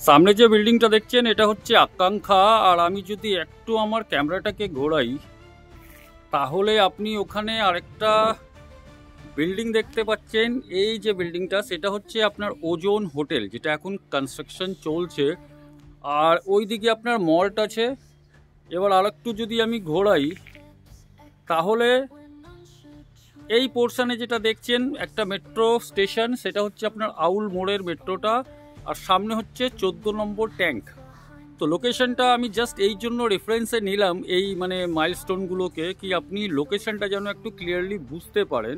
সামনে যে বিল্ডিংটা দেখছেন এটা হচ্ছে আকাঙ্ক্ষা। আর আমি যদি একটু আমার ক্যামেরাটাকে ঘোরাই তাহলে আপনি ওখানে আরেকটা বিল্ডিং দেখতে পাচ্ছেন। এই যে বিল্ডিংটা সেটা হচ্ছে আপনার ওজোন হোটেল, যেটা এখন কনস্ট্রাকশন চলছে। আর ওইদিকে আপনার মল্ট আছে। এবার আরেকটু যদি আমি ঘোরাই তাহলে এই পোর্শনে যেটা দেখছেন একটা মেট্রো স্টেশন, সেটা হচ্ছে আপনার আউল মোড়ের মেট্রোটা। আর সামনে হচ্ছে 14 নম্বর ট্যাঙ্ক। তো লোকেশনটা আমি জাস্ট এই জন্য রেফারেন্সে নিলাম, এই মানে মাইলস্টোনগুলোকে, কি আপনি লোকেশনটা যেন একটু ক্লিয়ারলি বুঝতে পারেন।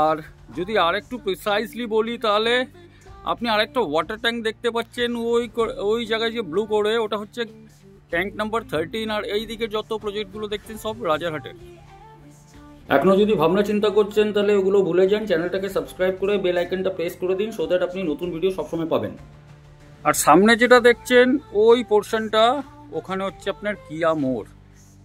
আর যদি আর একটু প্রিসাইজলি বলি তাহলে আপনি আরেকটা ওয়াটার ট্যাঙ্ক দেখতে পাচ্ছেন ওই জায়গায় যে ব্লু করে, ওটা হচ্ছে ট্যাঙ্ক নাম্বার 13। আর এই দিকে যত প্রজেক্টগুলো দেখছেন সব রাজারহাটের। এখনো যদি ভাবনা চিন্তা করছেন তাহলে ওগুলো ভুলে যান, চ্যানেলটাকে সাবস্ক্রাইব করে বেল আইকনটা প্রেস করে দিন, সো দ্যাট আপনি নতুন ভিডিও সবসময় পাবেন। আর সামনে যেটা দেখছেন ওই পোর্শনটা, ওখানে হচ্ছে আপনার কিয়া মোড়।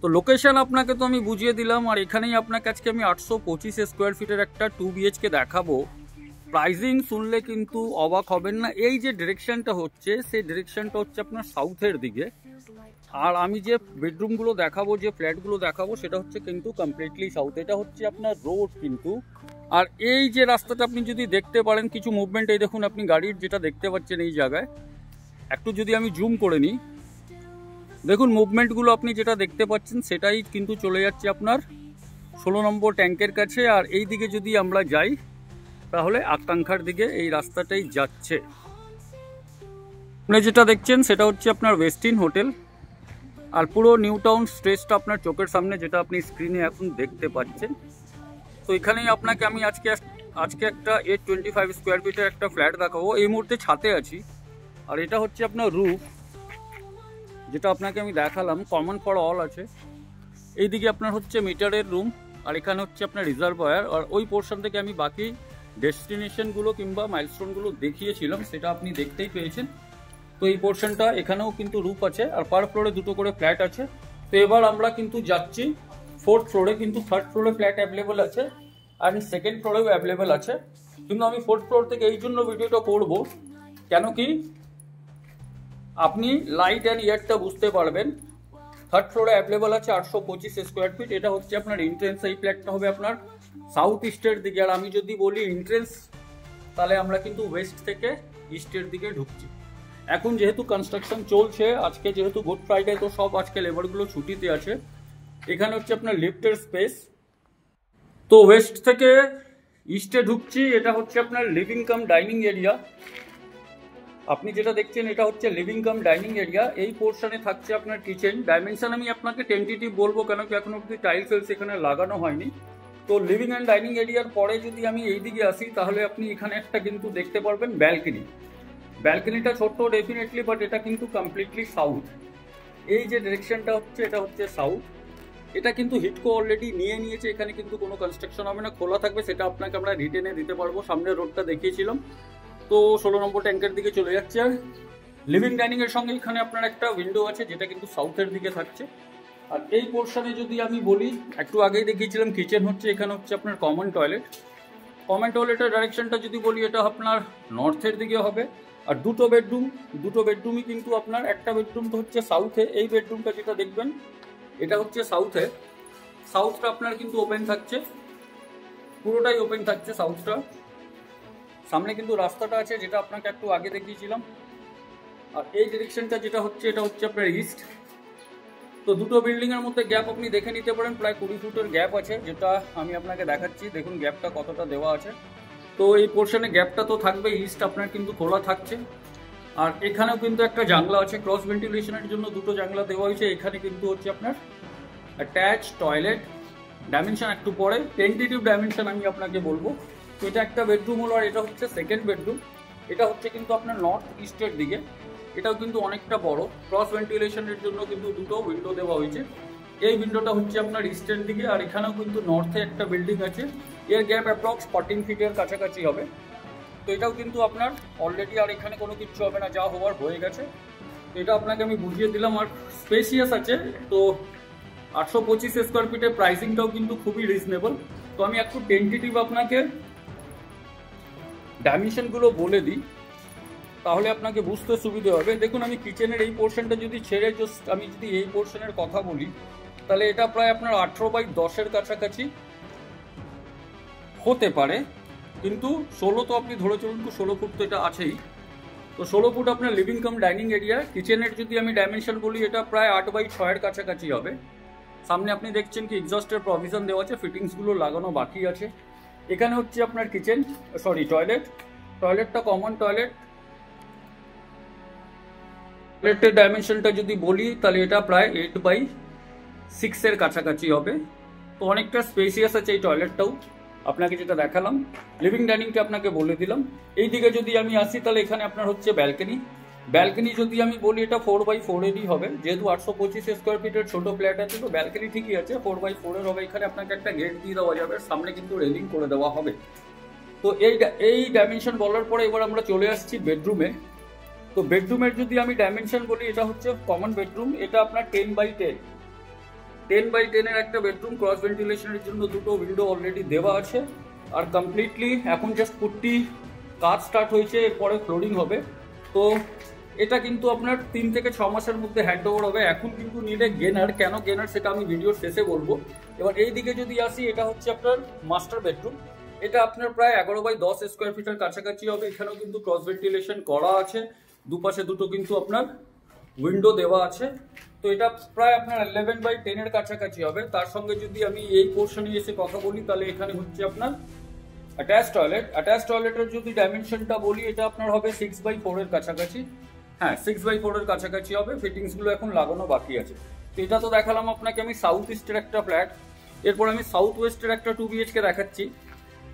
তো লোকেশন আপনাকে তো আমি বুঝিয়ে দিলাম। আর এখানেই আপনাকে আজকে আমি 825 স্কোয়ার ফিটের একটা 2 BHK দেখাবো। প্রাইজিং শুনলে কিন্তু অবাক হবেন না। এই যে ডিরেকশনটা হচ্ছে সেই ডিরেকশনটা হচ্ছে আপনার সাউথের দিকে। আর আমি যে বেডরুমগুলো দেখাবো, যে ফ্ল্যাটগুলো দেখাবো, সেটা হচ্ছে কিন্তু কমপ্লিটলি সাউথ। এটা হচ্ছে আপনার রোড কিন্তু। আর এই যে রাস্তাটা আপনি যদি দেখতে পারেন কিছু মুভমেন্ট, এই দেখুন আপনি গাড়ির যেটা দেখতে পাচ্ছেন এই জায়গায়, একটু যদি আমি জুম করে নিই, দেখুন মুভমেন্টগুলো আপনি যেটা দেখতে পাচ্ছেন সেটাই কিন্তু চলে যাচ্ছে আপনার 16 নম্বর ট্যাঙ্কের কাছে। আর এই দিকে যদি আমরা যাই তাহলে আকাঙ্ক্ষার দিকে এই রাস্তাটাই যাচ্ছে। আপনি যেটা দেখছেন সেটা হচ্ছে আপনার ওয়েস্টিন হোটেল। আর পুরো নিউ টাউন স্ট্রেচটা আপনার চোখের সামনে, যেটা আপনি স্ক্রিনে এখন দেখতে পাচ্ছেন। তো এখানেই আপনাকে আমি আজকে একটা 825 স্কোয়ার ফিটের একটা ফ্ল্যাট দেখাবো। এই মুহূর্তে ছাদে আছি। আর এটা হচ্ছে আপনার রুফ, যেটা আপনাকে আমি দেখালাম, কমন ফর অল আছে। এইদিকে আপনার হচ্ছে মিটারের রুম, আর এখানে হচ্ছে আপনার রিজার্ভয়ার। আর ওই পোর্শন থেকে আমি বাকি ডেস্টিনেশনগুলো কিংবা মাইলস্টোনগুলো দেখিয়েছিলাম, সেটা আপনি দেখতেই পেয়েছেন। তো এই পোর্শনটা এখানেও কিন্তু রুফ আছে, আর পার ফ্লোরে দুটো করে ফ্ল্যাট আছে। তো এবার আমরা কিন্তু যাচ্ছি 4th ফ্লোরে, কিন্তু 3rd ফ্লোরে ফ্ল্যাট অ্যাভেলেবেল আছে আর 2nd ফ্লোরেও অ্যাভেলেবেল আছে। কিন্তু আমি 4th ফ্লোর থেকে এই জন্য ভিডিওটা করবো, কেন কি আপনি লাইট অ্যান্ড ইয়ারটা বুঝতে পারবেন। 3rd ফ্লোরে অ্যাভেলেবেল আছে 825 স্কোয়ার ফিট। এটা হচ্ছে আপনার এন্ট্রেন্স। এই ফ্ল্যাটটা হবে আপনার সাউথ ইস্টের দিকে। আর আমি যদি বলি এন্ট্রেন্স, তাহলে আমরা কিন্তু ওয়েস্ট থেকে ইস্টের দিকে ঢুকছি। এখন যেহেতু কনস্ট্রাকশন চলছে, আজকে যেহেতু গুড ফ্রাইডে, তো সব আজকে লেবারগুলো ছুটিতে আছে। এখানে হচ্ছে আপনার লিফটের স্পেস। তো ওয়েস্ট থেকে ইস্টে ঢুকছি। এটা হচ্ছে আপনার লিভিং কাম ডাইনিং এরিয়া। আপনি যেটা দেখছেন এটা হচ্ছে লিভিং কাম ডাইনিং এরিয়া। এই পোর্শনে থাকছে আপনার কিচেন। ডাইমেনশন আমি আপনাকে টেন্টেটিভ বলবো, কেন কি এখন অব্দি টাইলস এখানে লাগানো হয়নি। তো লিভিং অ্যান্ড ডাইনিং এরিয়ার পরে যদি আমি এই দিকে আসি তাহলে আপনি এখানে একটা কিন্তু দেখতে পারবেন ব্যালকনি। ব্যালকনিটা ছোট্ট ডেফিনেটলি, বাট এটা কিন্তু কমপ্লিটলি সাউথ। এই যে ডিরেকশনটা হচ্ছে এটা হচ্ছে সাউথ। এটা কিন্তু হিটকো অলরেডি নিয়ে নিয়েছে। এখানে কিন্তু কোনো কনস্ট্রাকশন হবে না, খোলা থাকবে। সেটা আপনাকে আমরা রিটেনে দিতে পারবো। সামনের রোডটা দেখিয়েছিলাম। তো 16 নম্বর ট্যাঙ্কের দিকে চলে যাচ্ছে। আর লিভিং ডাইনিং এর সঙ্গে এখানে আপনার একটা উইন্ডো আছে, যেটা কিন্তু সাউথের দিকে থাকছে। আর এই পোর্শনে যদি আমি বলি, একটু আগেই দেখিয়েছিলাম কিচেন হচ্ছে, এখানে হচ্ছে আপনার কমন টয়লেট। কমন টয়লেটের ডাইরেকশনটা যদি বলি, এটা আপনার নর্থের দিকে হবে। আর দুটো বেডরুমই কিন্তু আপনার, একটা বেডরুম তো হচ্ছে সাউথে। এই বেডরুমটা যেটা দেখবেন এটা হচ্ছে সাউথে। সাউথটা আপনার কিন্তু ওপেন থাকছে, পুরোটাই ওপেন থাকছে সাউথটা। সামনে কিন্তু রাস্তাটা আছে, যেটা আপনাকে একটু আগে দেখিয়েছিলাম। আর এই ডিরেকশনটা যেটা হচ্ছে এটা হচ্ছে আপনার ইস্ট। তো দুটো বিল্ডিং এর মধ্যে গ্যাপ আপনি দেখে নিতে পারেন, প্রায় 20 ফুটের গ্যাপ আছে, যেটা আমি আপনাকে দেখাচ্ছি। দেখুন গ্যাপটা কতটা দেওয়া আছে। তো এই পোর্শনে গ্যাপটা তো থাকবে, ইস্ট আপনার কিন্তু খোলা থাকছে। আর এখানেও কিন্তু একটা জানলা আছে, ক্রস ভেন্টিলেশনের জন্য দুটো জানলা দেওয়া হয়েছে। এখানে কিন্তু হচ্ছে আপনার অ্যাটাচ টয়লেট। ডাইমেনশন একটু পরে, টেন্টেটিভ ডাইমেনশন আমি আপনাকে বলবো। তো এটা একটা বেডরুম হলো, আর এটা হচ্ছে 2nd বেডরুম। এটা হচ্ছে কিন্তু আপনার নর্থ ইস্টের দিকে। এটাও কিন্তু অনেকটা বড়। ক্রস ভেন্টিলেশনের জন্য কিন্তু দুটো উইন্ডো দেওয়া হয়েছে। এই উইন্ডোটা হচ্ছে আপনার ইস্টের দিকে। আর এখানেও কিন্তু নর্থে একটা বিল্ডিং আছে, এর গ্যাপ অ্যাপ্রক্স 14 ফিটের কাছাকাছি হবে। তো এটাও কিন্তু আপনার অলরেডি, আর এখানে কোনো কিছু হবে না, যা হওয়ার হয়ে গেছে। তো এটা আপনাকে আমি বুঝিয়ে দিলাম। আর স্পেসিয়াস আছে। তো 825 স্কোয়ার ফিটের প্রাইসিংটাও কিন্তু খুবই রিজনেবল। তো আমি একটু টেন্টেটিভ আপনাকে ডাইমেনশনগুলো বলে দিই। তাহলে আপনাকে বুঝতে সুবিধে হবে। দেখুন আমি কিচেনের এই পোর্শনটা যদি ছেড়ে জাস্ট আমি যদি এই পোর্শনের কথা বলি, তাহলে এটা প্রায় আপনার 18x10-এর কাছাকাছি হতে পারে, কিন্তু 16 তো আপনি ধরে চলুন, তো 16 ফুট তো এটা আছেই। তো 16 ফুট আপনার লিভিং কাম ডাইনিং এরিয়া। কিচেনের যদি আমি ডাইমেনশন বলি, এটা প্রায় 8x6-এর কাছাকাছি হবে। সামনে আপনি দেখছেন কি এক্সস্টের প্রভিশন দেওয়া আছে, ফিটিংসগুলো লাগানো বাকি আছে। এখানে হচ্ছে আপনার কিচেন, সরি টয়লেট। টয়লেটটা কমন টয়লেট। টয়লেটের ডাইমেনশনটা যদি বলি, তাহলে এটা প্রায় 8x6-এর কাছাকাছি হবে। তো অনেকটা স্পেসিয়াস আছে এই টয়লেটটাও, আপনাকে যেটা দেখালাম। লিভিং ডাইনিংটা আপনাকে বলে দিলাম। এই দিকে যদি আমি আসি, তাহলে এখানে আপনার হচ্ছে ব্যালকনি। ব্যালকনি যদি আমি বলি, এটা 4x4-এরই হবে, যেহেতু 825 স্কোয়ার ফিটের ছোট ফ্ল্যাট আছে, তো ব্যালকনি ঠিকই আছে, 4x4-এর হবে। এখানে আপনাকে একটা গেট দিয়ে দেওয়া যাবে, সামনে কিন্তু রেলিং করে দেওয়া হবে। তো এই ডাইমেনশন বলার পরে এবার আমরা চলে আসছি বেডরুমে। তো বেডরুমের যদি আমি ডাইমেনশন বলি, এটা হচ্ছে কমন বেডরুম। এটা আপনার 10x10, 10x10-এর একটা বেডরুম। ক্রস ভেন্টিলেশনের জন্য দুটো উইন্ডো অলরেডি দেওয়া আছে। আর কমপ্লিটলি এখন জাস্ট পুট্টি কাজ স্টার্ট হয়েছে, এরপরে ফ্লোরিং হবে। তো এটা কিন্তু আপনার 3 থেকে 6 মাসের মধ্যে হ্যান্ড ওভার হবে। এখন কিন্তু নিলে গেনার, কেন গেনার সেটা আমি ভিডিওর শেষে বলবো। এবার এই দিকে যদি আসি, এটা হচ্ছে আপনার মাস্টার বেডরুম। এটা আপনার প্রায় 11x10 স্কোয়ার ফিটের কাছাকাছি হবে। এখানেও কিন্তু ক্রস ভেন্টিলেশন করা আছে, দুপাশে দুটো কিন্তু আপনার উইন্ডো দেওয়া আছে। তো এটা প্রায় আপনার 11x10-এর কাছাকাছি হবে। তার সঙ্গে যদি আমি এই পোর্শনে এসে কথা বলি, তাহলে এখানে হচ্ছে আপনার অ্যাটাচ টয়লেট। অ্যাটাচ টয়লেটের যদি ডাইমেনশনটা বলি, এটা আপনার হবে 6x4-এর কাছাকাছি। হ্যাঁ, 6x4-এর কাছাকাছি হবে। ফিটিংসগুলো এখন লাগানো বাকি আছে। তো এটা তো দেখালাম আপনাকে আমি সাউথ ইস্টের একটা ফ্ল্যাট। এরপর আমি সাউথ ওয়েস্টের একটা 2 BHK দেখাচ্ছি,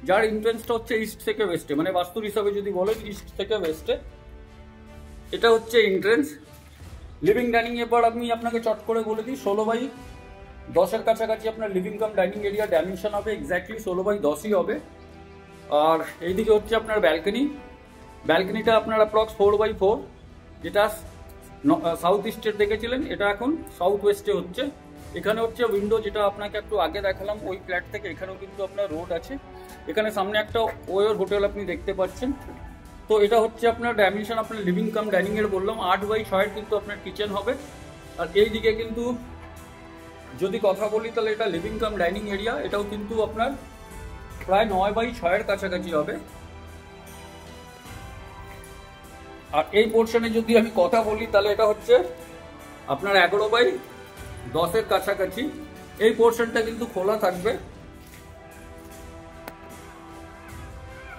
যার এন্ট্রান্সটা হচ্ছে ইস্ট থেকে ওয়েস্টে, মানে বাস্তুর হিসাবে যদি বলেন ইস্ট থেকে ওয়েস্টে। এটা হচ্ছে এন্ট্রেন্স। লিভিং ডাইনিং এবার আমি আপনাকে চট করে বলে দিই, 16x10-এর কাছাকাছি আপনার living cum dining area dimension হবে। এক্স্যাক্টলি 16x10-ই হবে। আর এইদিকে হচ্ছে আপনার ব্যালকনি। ব্যালকনিটা আপনার অ্যাপ্রক্স 4x4, যেটা সাউথ ইস্টের দেখেছিলেন, এটা এখন সাউথ ওয়েস্টে হচ্ছে। এখানে হচ্ছে উইন্ডো, যেটা আপনাকে একটু আগে দেখালাম ওই ফ্ল্যাট থেকে। এখানেও কিন্তু আপনার রোড আছে। এখানে সামনে একটা ওয়ের হোটেল আপনি দেখতে পাচ্ছেন। তো এটা হচ্ছে আপনার ডাইমেনশন, আপনার লিভিং কাম ডাইনিং এর বললাম 8x6 কিন্তু আপনার কিচেন হবে। আর এই দিকে কিন্তু যদি কথা বলি, তাহলে এটা লিভিং কাম ডাইনিং এরিয়া। এটাও কিন্তু আপনার প্রায় 9x6-এর কাছাকাছি হবে। আর এই পোর্শনে যদি আমি কথা বলি, তাহলে এটা হচ্ছে আপনার 11x10-এর কাছাকাছি। এই পোর্শনটা কিন্তু খোলা থাকবে।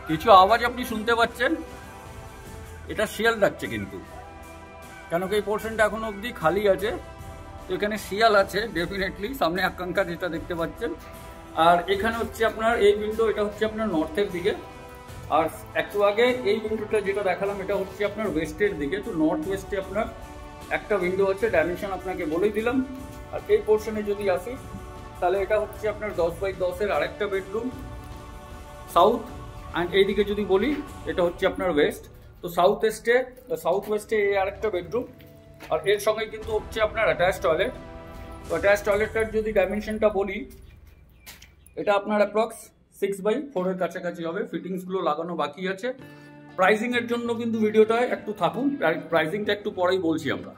কিছু আওয়াজ আপনি শুনতে পাচ্ছেন, এটা শিয়াল ডাকছে কিন্তু, কেন কি এই পোর্শনটা এখনো অবধি খালি আছে। তো এখানে শিয়াল আছে ডেফিনেটলি, সামনে আকাঙ্ক্ষা যেটা দেখতে পাচ্ছেন। আর এখানে হচ্ছে আপনার এই উইন্ডো, এটা হচ্ছে আপনার নর্থের দিকে। আর একটু আগে এই উইন্ডোটা যেটা দেখালাম, এটা হচ্ছে আপনার ওয়েস্টের দিকে। তো নর্থ ওয়েস্টে আপনার একটা উইন্ডো আছে, ডাইমেনশন আপনাকে বলেই দিলাম। আর এই পোর্শনে যদি আসি, তাহলে এটা হচ্ছে আপনার 10x10-এর আরেকটা বেডরুম সাউথ। অ্যান্ড এইদিকে যদি বলি, এটা হচ্ছে আপনার ওয়েস্ট। তো সাউথ ওয়েস্টে এই আরেকটা বেডরুম। আর এর সঙ্গে কিন্তু হচ্ছে আপনার অ্যাটাচ টয়লেট। তো অ্যাটাচ টয়লেটটার যদি ডাইমেনশনটা বলি, এটা আপনার অ্যাপ্রক্স 6x4-এর কাছাকাছি হবে। ফিটিংসগুলো লাগানো বাকি আছে। প্রাইসিংয়ের জন্য কিন্তু ভিডিওটা একটু থাকুন, প্রাইসিংটা একটু পরেই বলছি আমরা।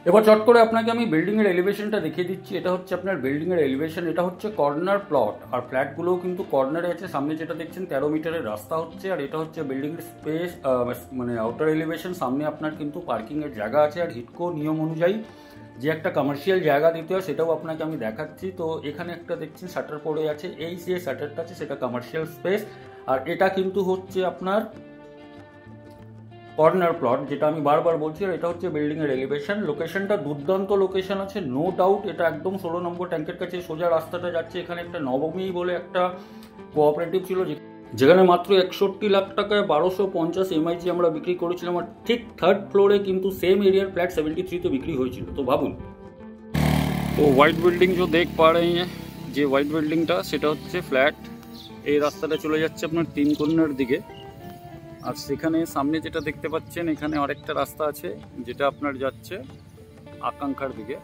এবার চট করে আপনাকে আমি বিল্ডিংয়ের এলিভেশনটা দেখিয়ে দিচ্ছি। এটা হচ্ছে আপনার বিল্ডিংয়ের এলিভেশন। এটা হচ্ছে কর্নার প্লট, আর ফ্ল্যাটগুলোও কিন্তু কর্নারে আছে। সামনে যেটা দেখছেন 13 মিটারের রাস্তা হচ্ছে। আর এটা হচ্ছে বিল্ডিংয়ের স্পেস, মানে আউটার এলিভেশন। সামনে আপনার কিন্তু পার্কিংয়ের জায়গা আছে। আর হিটকো নিয়ম অনুযায়ী যে একটা কমার্শিয়াল জায়গা দিতে হয়, সেটাও আপনাকে আমি দেখাচ্ছি। তো এখানে একটা দেখছেন শাটার পড়ে আছে, এই যে শাটারটা আছে সেটা কমার্শিয়াল স্পেস। আর এটা কিন্তু হচ্ছে আপনার কর্নার প্লট, যেটা আমি বারবার বলছি। আর এটা হচ্ছে বিল্ডিংয়ের এলিভেশন। লোকেশনটা দুর্দান্ত লোকেশন আছে, নো ডাউট। এটা একদম 16 নম্বর ট্যাঙ্কের কাছে সোজা রাস্তাটা যাচ্ছে। এখানে একটা নবমী বলে একটা কোঅপারেটিভ ছিল, যেখানে মাত্র 61 লাখ টাকায় 1250 MIG আমরা বিক্রি করেছিলাম। আর ঠিক 3rd ফ্লোরে কিন্তু সেম एरियर फ्लैट 73 বিক্রি হয়েছিল। তো ভাবুন। তো হোয়াইট বিল্ডিং जो देख पा रहे हैं, যে হোয়াইট বিল্ডিংটা সেটা হচ্ছে ফ্ল্যাট। এই রাস্তাটা চলে যাচ্ছে আপনার 3 কর্নার দিকে। আর সেখানে সামনে যেটা দেখতে পাচ্ছেন, এখানে আরেকটা রাস্তা আছে যেটা আপনার যাচ্ছে আকাঙ্ক্ষার দিকে।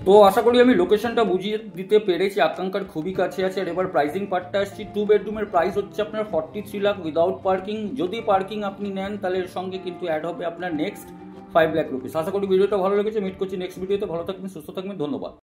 তো আশা করি আমি লোকেশনটা বুঝিয়ে দিতে পেরেছি, আকাঙ্ক্ষার খুবই কাছে আছে। আর এবার প্রাইসিং পার্টটা আসছি। 2 বেডরুমের প্রাইস হচ্ছে আপনার 43 লাখ উইদাউট পার্কিং। যদি পার্কিং আপনি নেন তাহলে এর সঙ্গে কিন্তু অ্যাড হবে আপনার নেক্সট 5 লাখ রুপিস। আশা করি ভিডিওটা ভালো লেগেছে। মিট করছি নেক্সট ভিডিওতে। ভালো থাকবেন, সুস্থ থাকবেন, ধন্যবাদ।